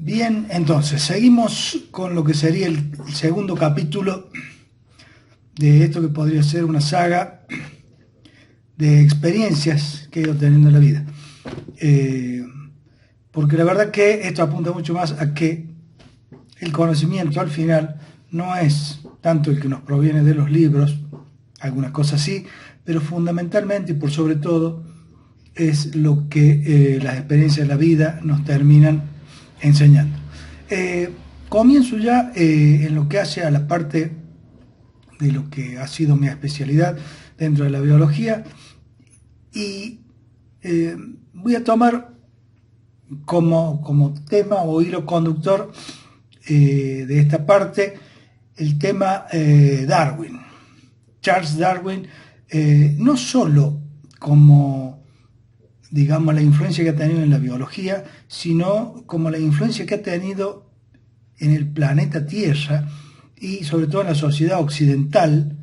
Bien, entonces, seguimos con lo que sería el segundo capítulo de esto que podría ser una saga de experiencias que he ido teniendo en la vida. Porque la verdad que esto apunta mucho más a que el conocimiento al final no es tanto el que nos proviene de los libros, algunas cosas sí, pero fundamentalmente y por sobre todo es lo que las experiencias de la vida nos terminan enseñando. Comienzo ya en lo que hace a la parte de lo que ha sido mi especialidad dentro de la biología y voy a tomar como tema o hilo conductor de esta parte el tema Darwin. Charles Darwin, no solo como, digamos, la influencia que ha tenido en la biología, sino como la influencia que ha tenido en el planeta Tierra y sobre todo en la sociedad occidental,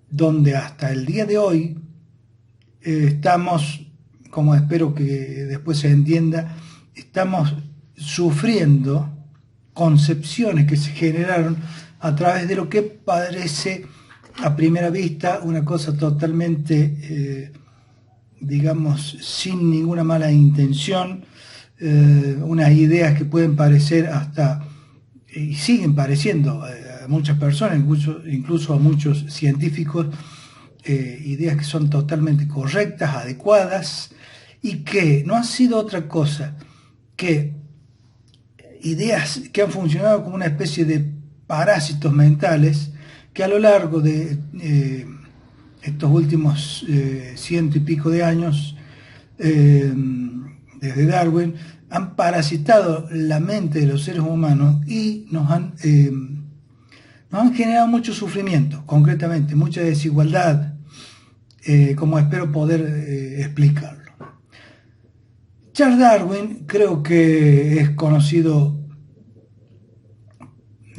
donde hasta el día de hoy estamos, como espero que después se entienda, estamos sufriendo concepciones que se generaron a través de lo que parece a primera vista una cosa totalmente, digamos, sin ninguna mala intención, unas ideas que pueden parecer hasta, y siguen pareciendo a muchas personas, incluso a muchos científicos, ideas que son totalmente correctas, adecuadas, y que no han sido otra cosa que ideas que han funcionado como una especie de parásitos mentales que a lo largo de estos últimos ciento y pico de años, desde Darwin, han parasitado la mente de los seres humanos y nos han generado mucho sufrimiento, concretamente, mucha desigualdad, como espero poder explicarlo. Charles Darwin creo que es conocido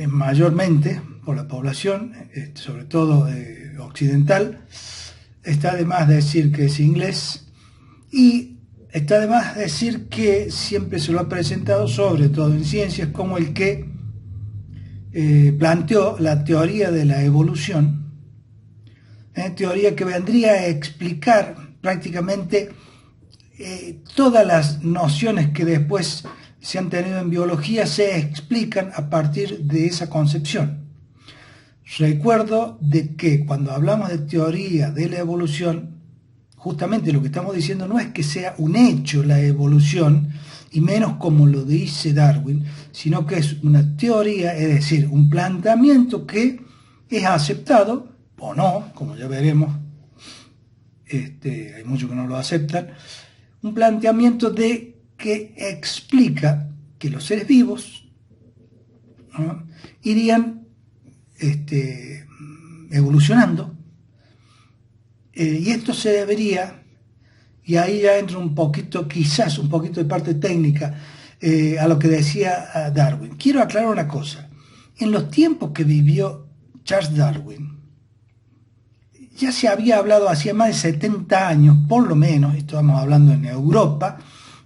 mayormente por la población, sobre todo occidental. Está de más decir que es inglés y está de más decir que siempre se lo ha presentado, sobre todo en ciencias, como el que planteó la teoría de la evolución, teoría que vendría a explicar prácticamente todas las nociones que después se han tenido en biología se explican a partir de esa concepción. Recuerdo de que cuando hablamos de teoría de la evolución, justamente lo que estamos diciendo no es que sea un hecho la evolución, y menos como lo dice Darwin, sino que es una teoría, es decir, un planteamiento que es aceptado o no, como ya veremos, hay muchos que no lo aceptan, un planteamiento que explica que los seres vivos, ¿no?, irían evolucionando, y esto se debería, y ahí ya entra un poquito, quizás un poquito de parte técnica, a lo que decía Darwin. Quiero aclarar una cosa: en los tiempos que vivió Charles Darwin, ya se había hablado hacía más de 70 años, por lo menos, estamos hablando en Europa,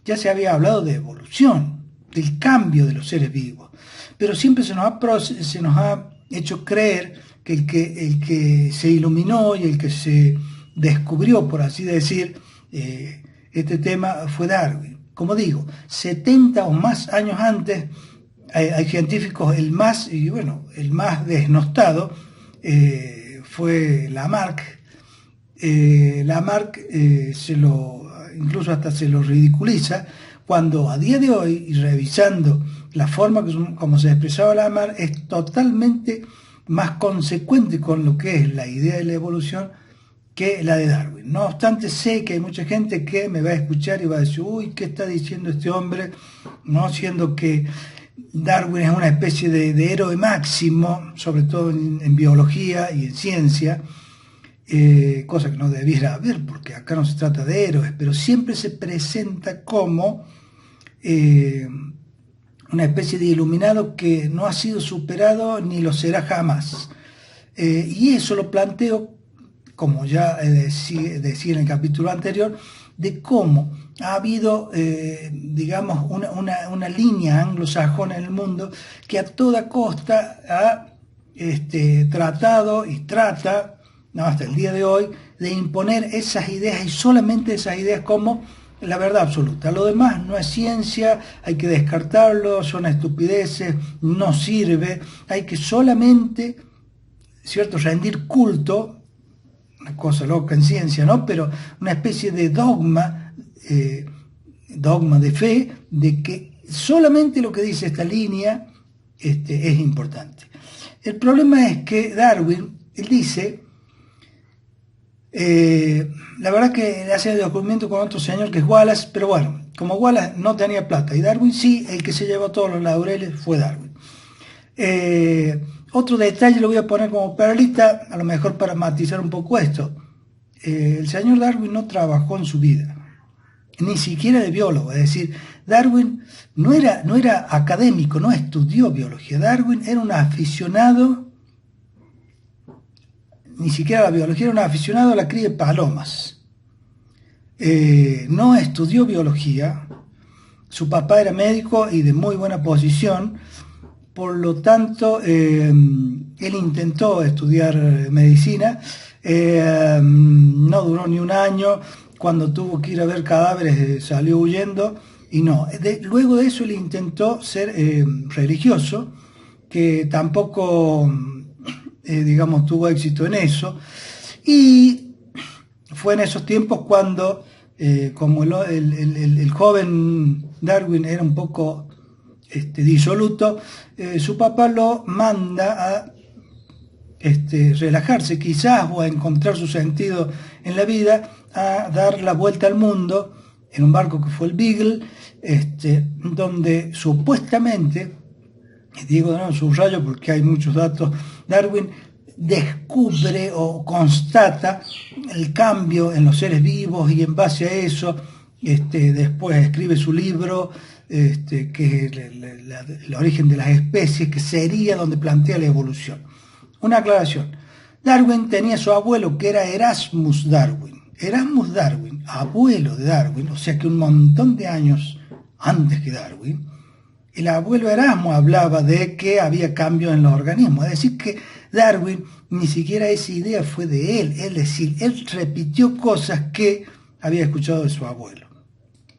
ya se había hablado de evolución, del cambio de los seres vivos, pero siempre se nos ha hecho creer que el que se iluminó y el que se descubrió, por así decir, este tema fue Darwin. Como digo, 70 o más años antes, hay científicos, el más desnostado fue Lamarck. Lamarck incluso hasta se lo ridiculiza, cuando a día de hoy, y revisando la forma como se expresaba Lamarck, es totalmente más consecuente con lo que es la idea de la evolución que la de Darwin. No obstante, sé que hay mucha gente que me va a escuchar y va a decir: uy, ¿qué está diciendo este hombre? No, siendo que Darwin es una especie de héroe máximo, sobre todo en biología y en ciencia, cosa que no debiera haber, porque acá no se trata de héroes, pero siempre se presenta como una especie de iluminado que no ha sido superado ni lo será jamás. Y eso lo planteo, como ya decía en el capítulo anterior, de cómo ha habido, digamos, una línea anglosajona en el mundo que a toda costa ha tratado y trata, no, hasta el día de hoy, de imponer esas ideas y solamente esas ideas como la verdad absoluta. Lo demás no es ciencia, hay que descartarlo, son estupideces, no sirve, hay que solamente, ¿cierto?, rendir culto, una cosa loca en ciencia, ¿no?, pero una especie de dogma de fe, de que solamente lo que dice esta línea es importante. El problema es que Darwin, él dice, la verdad que hace el descubrimiento con otro señor que es Wallace, pero bueno, como Wallace no tenía plata y Darwin sí, el que se llevó todos los laureles fue Darwin. Otro detalle lo voy a poner como perlita, a lo mejor para matizar un poco esto. El señor Darwin no trabajó en su vida, ni siquiera de biólogo, es decir, Darwin no era académico, no estudió biología. Darwin era un aficionado, ni siquiera a la biología, era un aficionado a la cría de palomas. No estudió biología, su papá era médico y de muy buena posición, por lo tanto, él intentó estudiar medicina, no duró ni un año, cuando tuvo que ir a ver cadáveres salió huyendo, y no. Luego de eso él intentó ser religioso, que tampoco, digamos, tuvo éxito en eso, y fue en esos tiempos cuando, como el joven Darwin era un poco disoluto, su papá lo manda a relajarse quizás o a encontrar su sentido en la vida, a dar la vuelta al mundo en un barco que fue el Beagle, donde supuestamente, digo de nuevo subrayo porque hay muchos datos, Darwin descubre o constata el cambio en los seres vivos y en base a eso después escribe su libro que es el origen de las especies, que sería donde plantea la evolución. Una aclaración: Darwin tenía su abuelo que era Erasmus Darwin, abuelo de Darwin, o sea que un montón de años antes que Darwin, el abuelo Erasmo hablaba de que había cambios en los organismos, es decir que Darwin ni siquiera esa idea fue de él, es decir, él repitió cosas que había escuchado de su abuelo.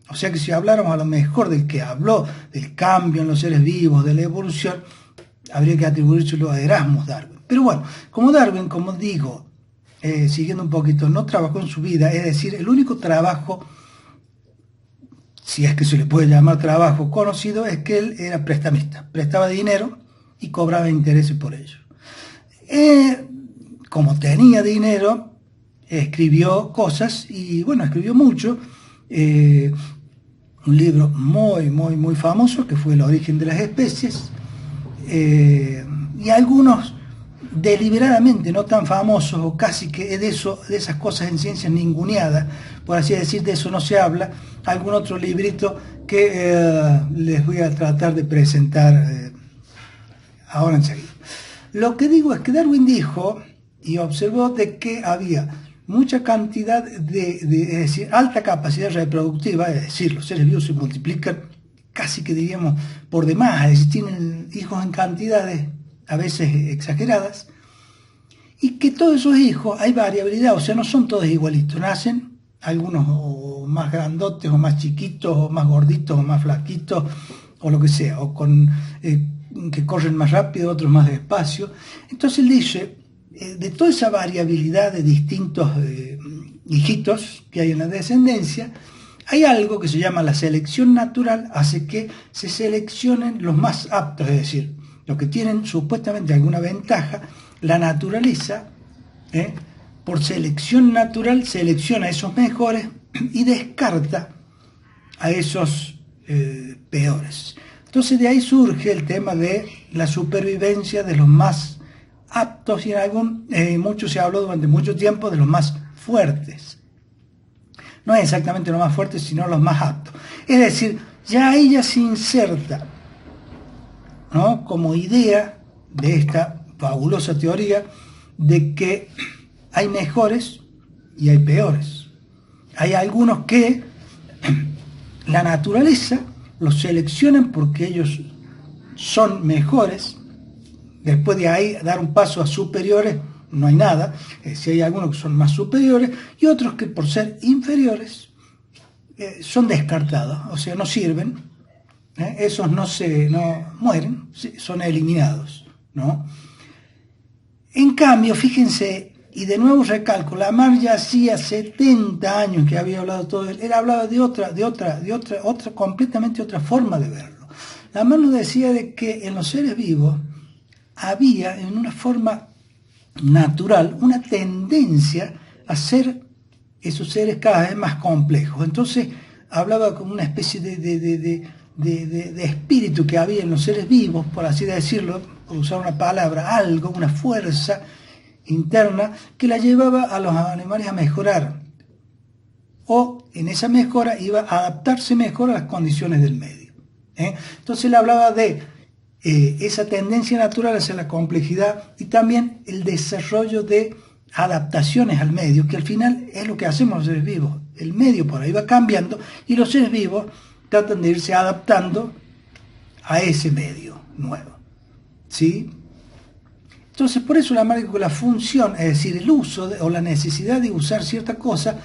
O sea que si habláramos a lo mejor del que habló del cambio en los seres vivos, de la evolución, habría que atribuírselo a Erasmus Darwin. Pero bueno, como Darwin, como digo, siguiendo un poquito, no trabajó en su vida, es decir, el único trabajo, si es que se le puede llamar trabajo conocido, es que él era prestamista, prestaba dinero y cobraba intereses por ello. Como tenía dinero, escribió cosas y bueno, escribió mucho. Un libro muy famoso que fue El origen de las especies, y algunos deliberadamente no tan famosos, o casi que de esas cosas en ciencias ninguneadas, por así decir, de eso no se habla, algún otro librito que les voy a tratar de presentar ahora enseguida. Lo que digo es que Darwin dijo y observó de que había mucha cantidad es decir, alta capacidad reproductiva, es decir, los seres vivos se multiplican casi que diríamos por demás, es decir, tienen hijos en cantidades a veces exageradas, y que todos esos hijos hay variabilidad, o sea, no son todos igualitos, nacen algunos o más grandotes o más chiquitos o más gorditos o más flaquitos o lo que sea, o con que corren más rápido, otros más despacio. Entonces él dice, de toda esa variabilidad de distintos hijitos que hay en la descendencia, hay algo que se llama la selección natural, hace que se seleccionen los más aptos, es decir, los que tienen supuestamente alguna ventaja. La naturaleza, por selección natural, selecciona a esos mejores y descarta a esos peores. Entonces de ahí surge el tema de la supervivencia de los más aptos, y mucho se habló durante mucho tiempo de los más fuertes. No es exactamente los más fuertes, sino los más aptos. Es decir, ya ella se inserta, ¿no?, como idea de esta fabulosa teoría de que hay mejores y hay peores. Hay algunos que la naturaleza los seleccionan porque ellos son mejores. Después de ahí dar un paso a superiores no hay nada. Si hay algunos que son más superiores y otros que por ser inferiores son descartados, o sea, no sirven. Esos no mueren, son eliminados, ¿no? En cambio, fíjense, y de nuevo recalco, Lamarck ya hacía 70 años que había hablado todo él hablaba de otra, completamente otra forma de verlo. Lamarck nos decía de que en los seres vivos había, en una forma natural, una tendencia a ser esos seres cada vez más complejos. Entonces, hablaba como una especie de espíritu que había en los seres vivos, por así decirlo, por usar una palabra, algo, una fuerza interna que la llevaba a los animales a mejorar, o en esa mejora iba a adaptarse mejor a las condiciones del medio. Entonces él hablaba de esa tendencia natural hacia la complejidad y también el desarrollo de adaptaciones al medio, que al final es lo que hacemos los seres vivos. El medio por ahí va cambiando y los seres vivos tratan de irse adaptando a ese medio nuevo, ¿sí? Entonces, por eso la función, es decir, el uso o la necesidad de usar cierta cosa,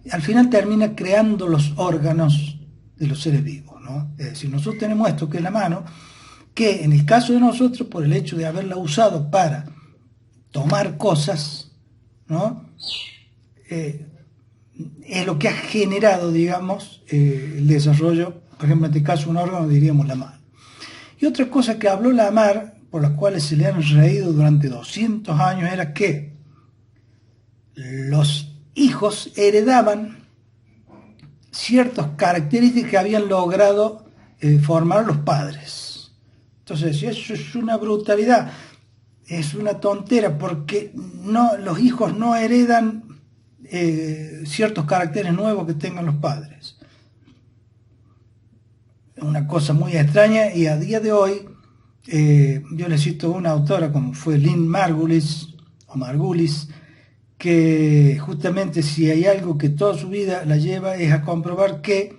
al final termina creando los órganos de los seres vivos, ¿no? Es decir, nosotros tenemos esto que es la mano, que en el caso de nosotros, por el hecho de haberla usado para tomar cosas, ¿no? Es lo que ha generado, digamos, el desarrollo, por ejemplo, en este caso un órgano, diríamos la mano. Y otra cosa que habló Lamarck, por las cuales se le han reído durante 200 años, era que los hijos heredaban ciertas características que habían logrado formar los padres. Entonces, eso es una brutalidad, es una tontera, porque los hijos no heredan ciertos caracteres nuevos que tengan los padres. Una cosa muy extraña, y a día de hoy yo le cito a una autora como fue Lynn Margulis, que justamente si hay algo que toda su vida la lleva es a comprobar que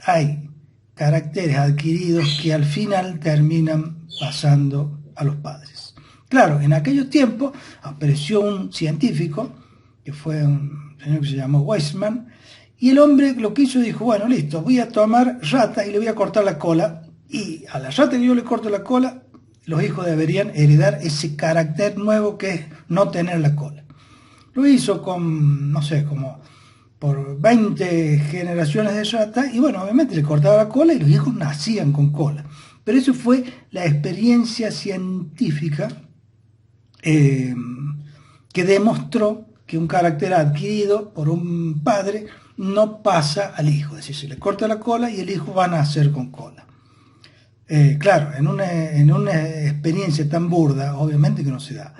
hay caracteres adquiridos que al final terminan pasando a los padres. Claro, en aquellos tiempos apareció un científico, que fue un señor que se llamó Weissman, y el hombre lo que hizo dijo, bueno, listo, voy a tomar rata y le voy a cortar la cola, y a la rata que yo le corto la cola, los hijos deberían heredar ese carácter nuevo que es no tener la cola. Lo hizo con, no sé, como por 20 generaciones de rata, y bueno, obviamente le cortaba la cola y los hijos nacían con cola. Pero eso fue la experiencia científica que demostró que un carácter adquirido por un padre no pasa al hijo, es decir, se le corta la cola y el hijo va a nacer con cola. Claro, en una experiencia tan burda, obviamente que no se da.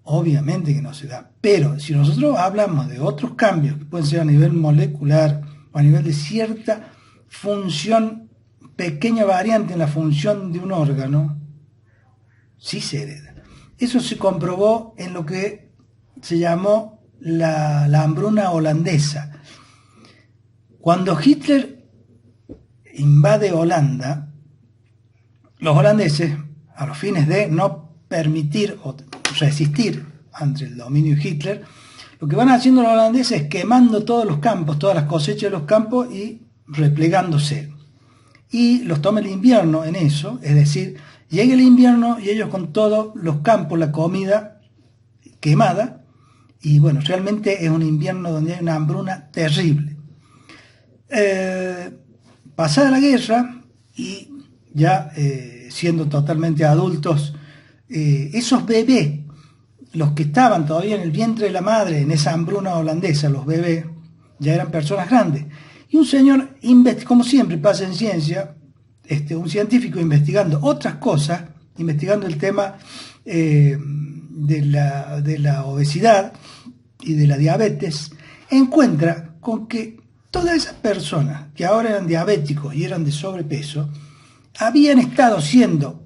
Obviamente que no se da. Pero si nosotros hablamos de otros cambios que pueden ser a nivel molecular o a nivel de cierta función, pequeña variante en la función de un órgano, sí se hereda. Eso se comprobó en lo que se llamó la hambruna holandesa. Cuando Hitler invade Holanda, los holandeses, a los fines de no permitir o resistir ante el dominio de Hitler, lo que van haciendo los holandeses es quemando todos los campos, todas las cosechas de los campos y replegándose. Y los toma el invierno en eso, es decir, llega el invierno y ellos con todos los campos, la comida quemada, y bueno, realmente es un invierno donde hay una hambruna terrible. Pasada la guerra y ya siendo totalmente adultos, esos bebés, los que estaban todavía en el vientre de la madre, en esa hambruna holandesa, los bebés, ya eran personas grandes. Y un señor, como siempre pasa en ciencia, un científico investigando otras cosas, investigando el tema de la obesidad y de la diabetes, encuentra con que todas esas personas que ahora eran diabéticos y eran de sobrepeso, habían estado siendo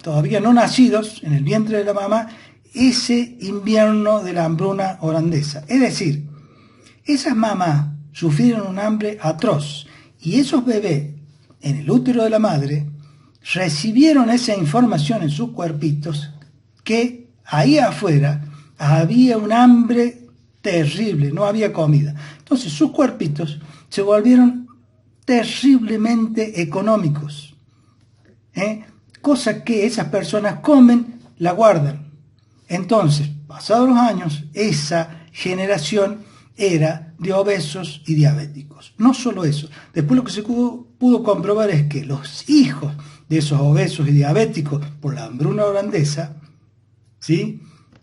todavía no nacidos en el vientre de la mamá ese invierno de la hambruna holandesa. Es decir, esas mamás sufrieron un hambre atroz. Y esos bebés, en el útero de la madre, recibieron esa información en sus cuerpitos que ahí afuera había un hambre terrible, no había comida. Entonces sus cuerpitos se volvieron terriblemente económicos. Cosa que esas personas comen, la guardan. Entonces, pasados los años, esa generación era de obesos y diabéticos. No solo eso, después lo que se pudo comprobar es que los hijos de esos obesos y diabéticos por la hambruna holandesa, ¿sí?,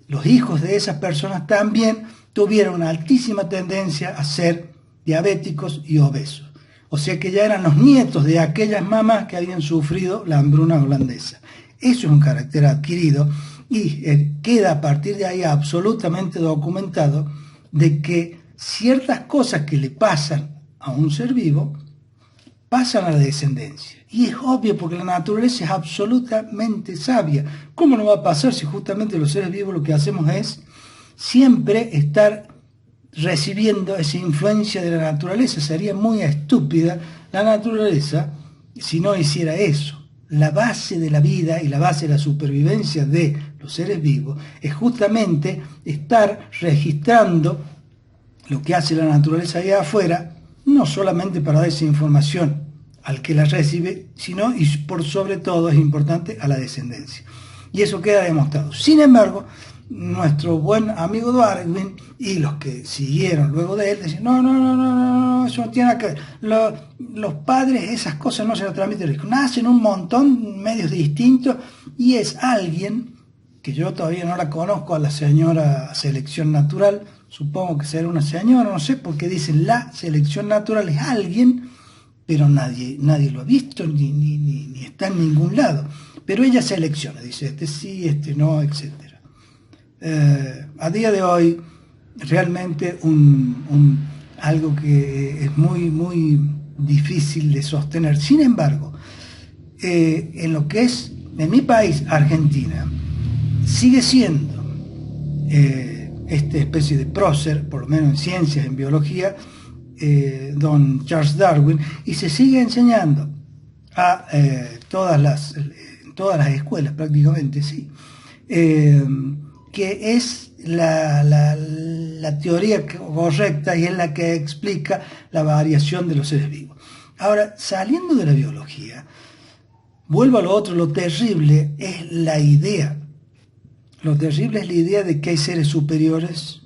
los hijos de esas personas también tuvieron una altísima tendencia a ser diabéticos y obesos. O sea que ya eran los nietos de aquellas mamás que habían sufrido la hambruna holandesa. Eso es un carácter adquirido y queda a partir de ahí absolutamente documentado de que ciertas cosas que le pasan a un ser vivo pasan a la descendencia. Y es obvio porque la naturaleza es absolutamente sabia. ¿Cómo no va a pasar si justamente los seres vivos lo que hacemos es siempre estar recibiendo esa influencia de la naturaleza? Sería muy estúpida la naturaleza si no hiciera eso. La base de la vida y la base de la supervivencia de los seres vivos es justamente estar registrando lo que hace la naturaleza allá afuera, no solamente para dar esa información al que la recibe, sino y por sobre todo es importante a la descendencia. Y eso queda demostrado. Sin embargo, nuestro buen amigo Darwin y los que siguieron luego de él decían, no, eso no tiene nada que ver. Los padres esas cosas no se las transmiten los hijos. Nacen un montón, medios distintos, y es alguien, que yo todavía no la conozco a la señora selección natural, supongo que será una señora, no sé, porque dicen la selección natural es alguien, pero nadie lo ha visto ni está en ningún lado. Pero ella selecciona, dice este sí, este no, etc. A día de hoy, realmente algo que es muy difícil de sostener. Sin embargo, en lo que es, en mi país, Argentina, sigue siendo esta especie de prócer, por lo menos en ciencias, en biología, don Charles Darwin, y se sigue enseñando a todas las escuelas prácticamente, sí, que es la teoría correcta y es la que explica la variación de los seres vivos. Ahora, saliendo de la biología, vuelvo a lo otro, lo terrible es la idea. Lo terrible es la idea de que hay seres superiores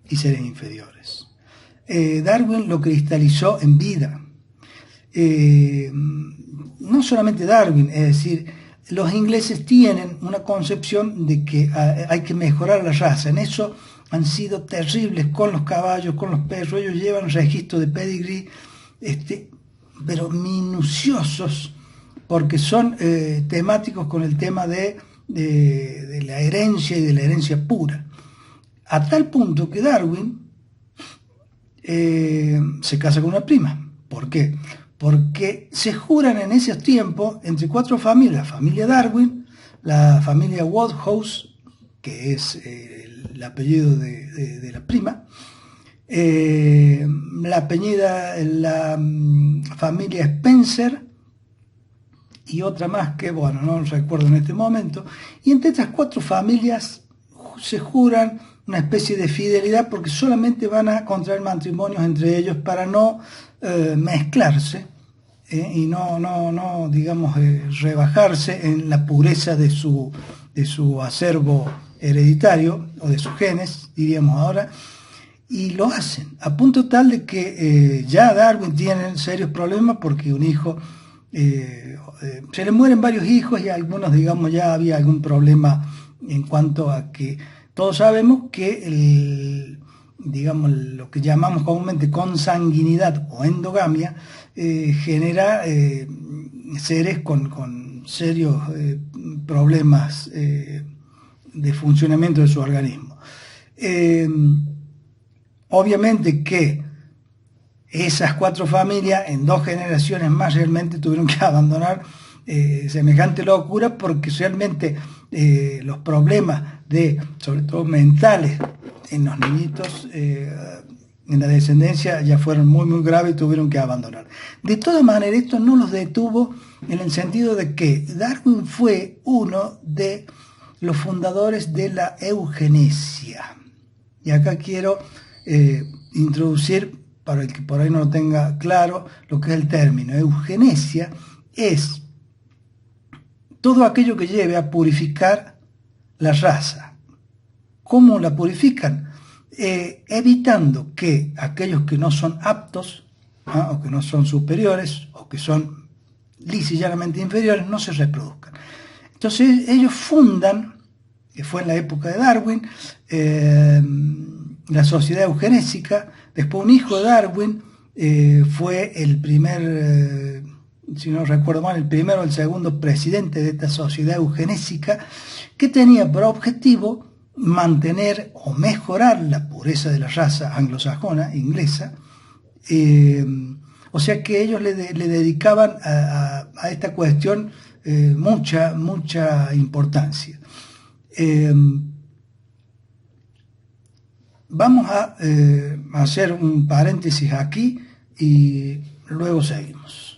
y seres inferiores. Darwin lo cristalizó en vida. No solamente Darwin, es decir, los ingleses tienen una concepción de que hay que mejorar la raza. En eso han sido terribles con los caballos, con los perros. Ellos llevan registro de pedigrí, pero minuciosos, porque son temáticos con el tema de la herencia y de la herencia pura. A tal punto que Darwin se casa con una prima. ¿Por qué? Porque se juran en esos tiempos entre 4 familias: la familia Darwin, la familia Wodehouse, que es el apellido de la prima, la familia Spencer y otra más que, bueno, no recuerdo en este momento. Y entre estas 4 familias se juran una especie de fidelidad porque solamente van a contraer matrimonios entre ellos para no mezclarse y no digamos, rebajarse en la pureza de su acervo hereditario o de sus genes, diríamos ahora, y lo hacen a punto tal de que ya Darwin tiene serios problemas porque un hijo, se le mueren varios hijos y algunos, digamos, ya había algún problema en cuanto a que todos sabemos que digamos, lo que llamamos comúnmente consanguinidad o endogamia genera seres con serios problemas de funcionamiento de su organismo. Obviamente que esas 4 familias en 2 generaciones más realmente tuvieron que abandonar semejante locura porque realmente los problemas sobre todo mentales en los niñitos en la descendencia ya fueron muy graves y tuvieron que abandonar. De todas maneras, esto no los detuvo en el sentido de que Darwin fue uno de los fundadores de la eugenesia. Y acá quiero introducir, para el que por ahí no lo tenga claro, lo que es el término. Eugenesia es todo aquello que lleve a purificar la raza. ¿Cómo la purifican? Evitando que aquellos que no son aptos, o que no son superiores, o que son lisa y llanamente inferiores, no se reproduzcan. Entonces ellos fundan, que fue en la época de Darwin, la sociedad eugenésica. Después un hijo de Darwin fue el primer, si no recuerdo mal, el primero o el segundo presidente de esta sociedad eugenésica, que tenía por objetivo mantener o mejorar la pureza de la raza anglosajona, inglesa. O sea que ellos le dedicaban a esta cuestión mucha importancia. Vamos a hacer un paréntesis aquí y luego seguimos.